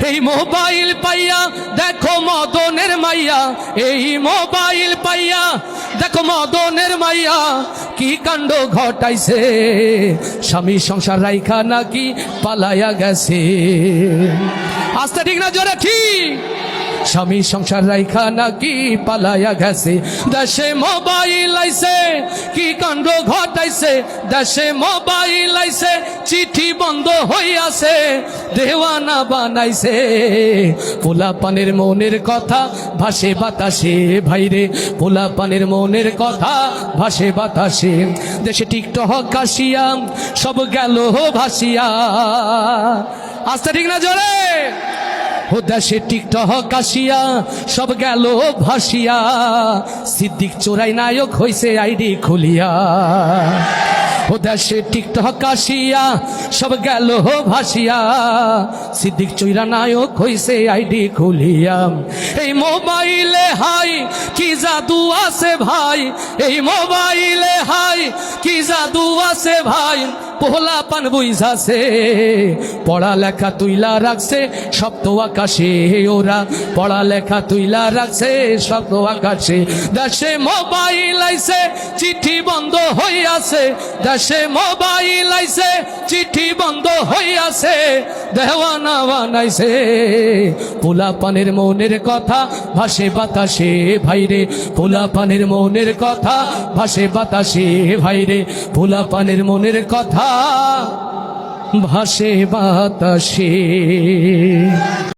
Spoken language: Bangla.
এই মোবাইল পাইয়া দেখো মদনের মাইয়া, এই মোবাইল পাইয়া দেখো মদনের মাইয়া কি কাণ্ড ঘটাইছে, স্বামী সংসার রাইখা নাকি পালাইয়া গেছে। আস্তে ঠিক না জোরে ঠিক? স্বামী সংসার রাইখা নাকি পালাইয়া গেছে। দেশে মোবাইল আইছে কি কাণ্ড ঘটাইছে, দেশে মোবাইল আইছে চিঠি বন্ধ হইয়াছে, দেওয়ানা বানাইছে। পোলা পানের মনের কথা ভাসে বাতাসে ভাইরে, পোলা পানের মনের কথা ভাসে বাতাসে। দেশে টিকটক আসিয়া সব গেল ভাসিয়া। আস্তে ঠিক না জোরে? ও দেশে টিকটক আসিয়া সব গেল ভাসিয়া, সিদ্দিক চোরাই নায়ক হইছে আইডি খুলিয়া। ও দেশে টিকটক আসিয়া সব গেল ভাসিয়া, সিদ্দিক চোরা নায়ক হইছে আইডি খুলিয়া। এই মোবাইলে হাই কি জাদু আছে ভাই, এই মোবাইলে হাই কি জাদু আছে ভাই, পোলা পান বুঝাছে, পড়ালেখা তুইলা রাখছে সপ্ত আকাশে, ওরা পড়ালেখা তুইলা রাখছে সপ্ত আকাশে। দেশে মোবাইল আইছে চিঠি বন্ধ হইয়াছে, দেশে মোবাইল আইছে চিঠি বন্ধ হইয়াছে, দেওয়ানা বানাইছে। পোলা পানের মনের কথা ভাসে বাতাসে ভাইরে, পোলা পানের মনের কথা ভাসে বাতাসে ভাইরে, পোলা পানের মনের কথা ভাসে বাতাসে।